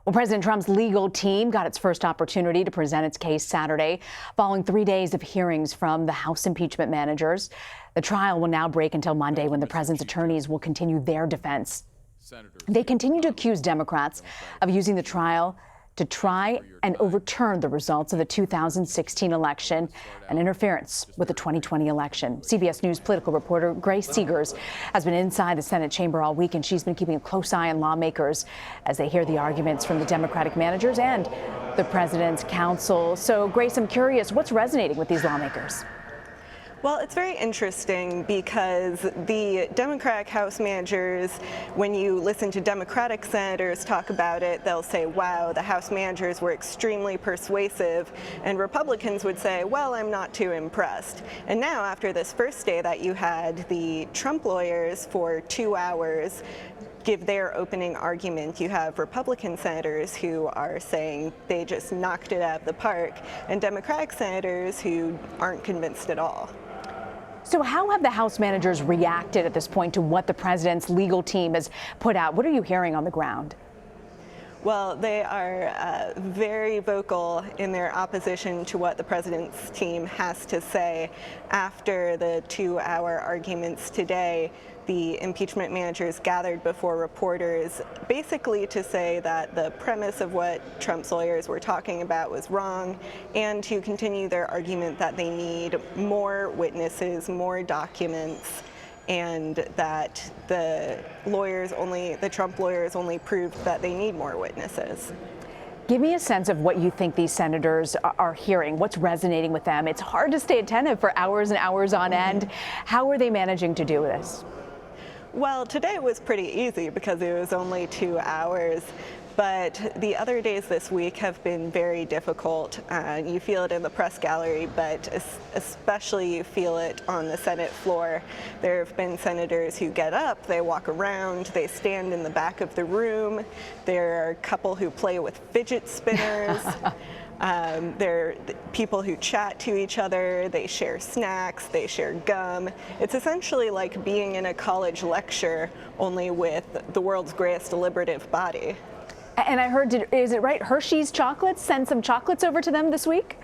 Well, President Trump's legal team got its first opportunity to present its case Saturday, following 3 days of hearings from the House impeachment managers. The trial will now break until Monday, when the president's attorneys will continue their defense. They continue to accuse Democrats of using the trial to try and overturn the results of the 2016 election and interference with the 2020 election. CBS News political reporter Grace Segers has been inside the Senate chamber all week, and she's been keeping a close eye on lawmakers as they hear the arguments from the Democratic managers and the president's counsel. So, Grace, I'm curious, what's resonating with these lawmakers? Well, it's very interesting because the Democratic House managers, when you listen to Democratic senators talk about it, they'll say, wow, the House managers were extremely persuasive, and Republicans would say, well, I'm not too impressed. And now, after this first day that you had the Trump lawyers for 2 hours give their opening argument, you have Republican senators who are saying they just knocked it out of the park, and Democratic senators who aren't convinced at all. So how have the House managers reacted at this point to what the president's legal team has put out? What are you hearing on the ground? Well, they are very vocal in their opposition to what the president's team has to say. After the 2-hour arguments today, the impeachment managers gathered before reporters basically to say that the premise of what Trump's lawyers were talking about was wrong, and to continue their argument that they need more witnesses, more documents, and that the Trump lawyers only proved that they need more witnesses. Give me a sense of what you think these senators are hearing. What's resonating with them? It's hard to stay attentive for hours and hours on end. How are they managing to do this? Well, today was pretty easy because it was only 2 hours. But the other days this week have been very difficult. You feel it in the press gallery, but especially you feel it on the Senate floor. There have been senators who get up, they walk around, they stand in the back of the room. There are a couple who play with fidget spinners. There are people who chat to each other, they share snacks, they share gum. It's essentially like being in a college lecture, only with the world's greatest deliberative body. And I heard, is it right, Hershey's chocolates, send some chocolates over to them this week?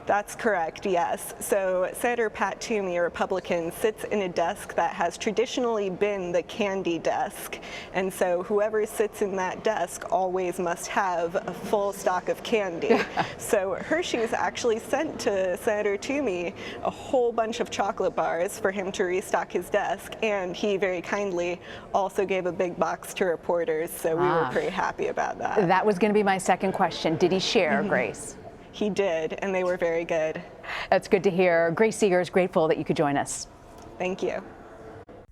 That's correct, yes. So Senator Pat Toomey, a Republican, sits in a desk that has traditionally been the candy desk. And so whoever sits in that desk always must have a full stock of candy. So Hershey's actually sent to Senator Toomey a whole bunch of chocolate bars for him to restock his desk. And he very kindly also gave a big box to reporters. So we were pretty happy about that. That was going to be my second question. Did he share, Grace? He did, and they were very good. That's good to hear. Grace Segers, grateful that you could join us. Thank you.